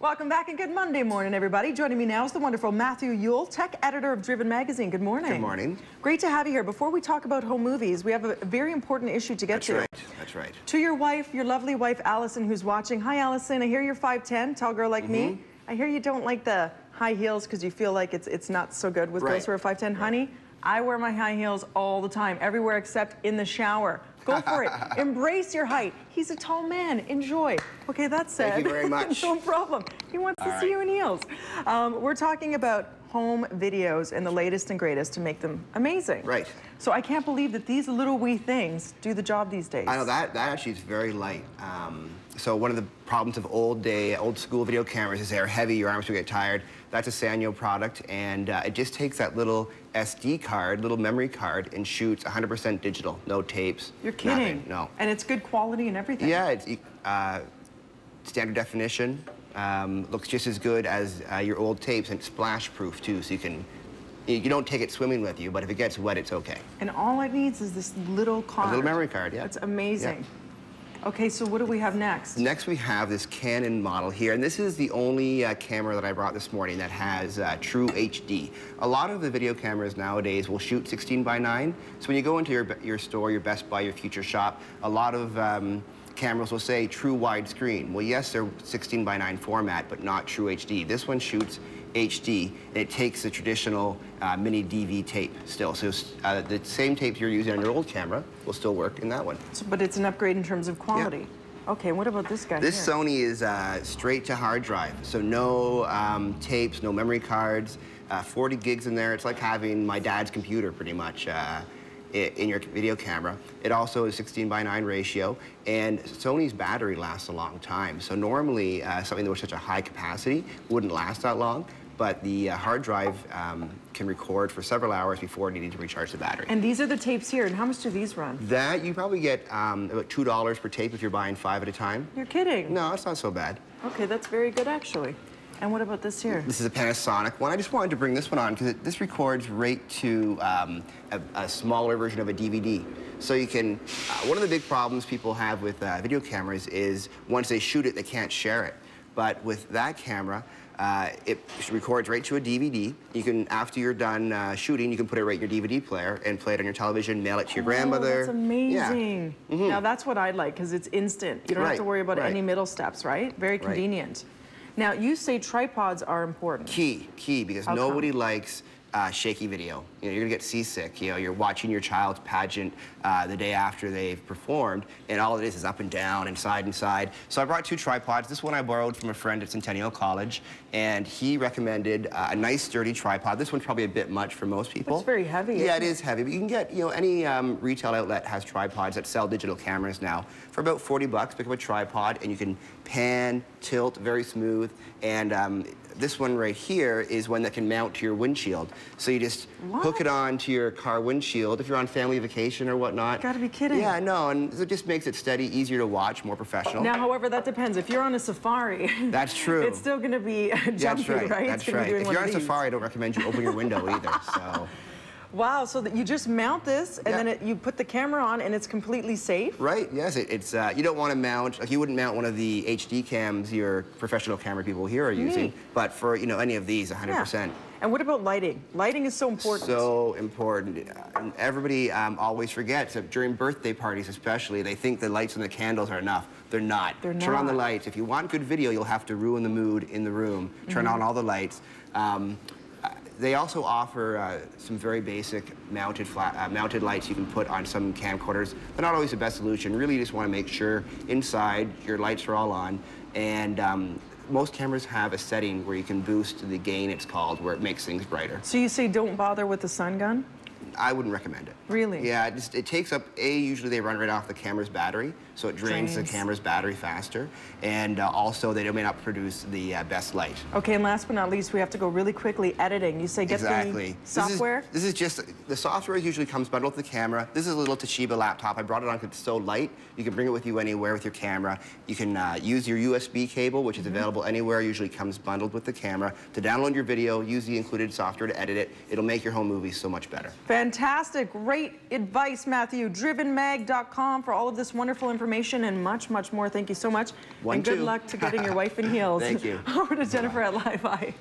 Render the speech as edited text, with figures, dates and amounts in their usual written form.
Welcome back and good Monday morning, everybody. Joining me now is the wonderful Mathieu Yuill, tech editor of Driven Magazine. Good morning. Good morning. Great to have you here. Before we talk about home movies, we have a very important issue to get to. That's right. That's right. To your wife, your lovely wife, Allison, who's watching. Hi, Allison. I hear you're 5'10", tall girl like me. I hear you don't like the high heels because you feel like it's not so good with girls who are 5'10". Honey, I wear my high heels all the time, everywhere except in the shower. Go for it. Embrace your height. He's a tall man. Enjoy. Okay, that said. Thank you very much. No problem. He wants to see you in heels. We're talking about home videos and the latest and greatest to make them amazing. Right. So I can't believe that these little wee things do the job these days. I know that actually is very light. So one of the problems of old school video cameras is they're heavy, your arms will get tired. That's a Sanyo product, and it just takes that little SD card, little memory card, and shoots 100% digital, no tapes. You're kidding? Nothing, no. And it's good quality and everything. Yeah, it's standard definition. Looks just as good as your old tapes, and it's splash proof too, so you don't take it swimming with you, but if it gets wet, it's okay. And all it needs is this little card. A little memory card, yeah. That's amazing. Yeah. Okay, so what do we have next? Next we have this Canon model here, and this is the only camera that I brought this morning that has true HD. A lot of the video cameras nowadays will shoot 16:9, so when you go into your store, your Best Buy, your Future Shop, a lot of cameras will say true widescreen. Well, yes, they're 16:9 format, but not true HD. This one shoots HD, and it takes the traditional mini DV tape still. So the same tape you're using on your old camera will still work in that one. So, but it's an upgrade in terms of quality. Yeah. Okay, what about this guy This here? Sony is straight to hard drive, so no tapes, no memory cards, 40 gigs in there. It's like having my dad's computer pretty much in your video camera. It also is 16:9 ratio, and Sony's battery lasts a long time. So normally something that was such a high capacity wouldn't last that long, but the hard drive can record for several hours before needing to recharge the battery. And these are the tapes here, and how much do these run? That, you probably get about $2 per tape if you're buying 5 at a time. You're kidding? No, it's not so bad. Okay, that's very good actually. And what about this here? This is a Panasonic one. I just wanted to bring this one on because this records right to a smaller version of a DVD. So you can, one of the big problems people have with video cameras is once they shoot it, they can't share it. But with that camera, it records right to a DVD. You can, after you're done shooting, you can put it right in your DVD player and play it on your television, mail it to your grandmother. That's amazing. Yeah. Now that's what I like because it's instant. You don't have to worry about any middle steps, right? Very convenient. Now you say tripods are important. Key, because nobody likes shaky video. You know, you're gonna get seasick. You know, you're watching your child's pageant the day after they've performed, and all it is up and down and side and side. So I brought 2 tripods. This one I borrowed from a friend at Centennial College, and he recommended a nice sturdy tripod. This one's probably a bit much for most people. It's very heavy. Yeah, it is heavy, but you can get, you know, any retail outlet has tripods that sell digital cameras now. For about 40 bucks, pick up a tripod, and you can pan, tilt, very smooth, and this one right here is one that can mount to your windshield. So you just hook it on to your car windshield if you're on family vacation or whatnot. You gotta be kidding. Yeah, no, and it just makes it steady, easier to watch, more professional. Now, however, that depends. If you're on a safari, that's true. It's still gonna be jumpy, right? That's right. If you're on safari, I don't recommend you open your window either. So. Wow, so that you just mount this and then you put the camera on and it's completely safe? Right, yes, it's you don't want to mount, like you wouldn't mount one of the HD cams your professional camera people here are using, but for, you know, any of these, 100%. Yeah. And what about lighting? Lighting is so important. So important. And everybody always forgets, during birthday parties especially, they think the lights and the candles are enough. They're not. They're not. Turn on the lights. If you want good video, you'll have to ruin the mood in the room. Turn on all the lights. They also offer some very basic mounted lights you can put on some camcorders. They're not always the best solution. Really, you just want to make sure inside your lights are all on. And most cameras have a setting where you can boost the gain, it's called, where it makes things brighter. So you say don't bother with the sun gun? I wouldn't recommend it. Really? Yeah, it takes up, usually they run right off the camera's battery, so it drains the camera's battery faster, and also they may not produce the best light. Okay, and last but not least, we have to go really quickly, editing. You say get the software? This is just, the software usually comes bundled with the camera. This is a little Toshiba laptop. I brought it on because it's so light. You can bring it with you anywhere with your camera. You can use your USB cable, which is available anywhere, usually comes bundled with the camera. To download your video, use the included software to edit it. It'll make your home movie so much better. Fantastic. Great advice, Matthew. Drivenmag.com for all of this wonderful information and much, much more. Thank you so much. And good luck to getting your wife in heels. Thank you. Over to Jennifer at Live Eye.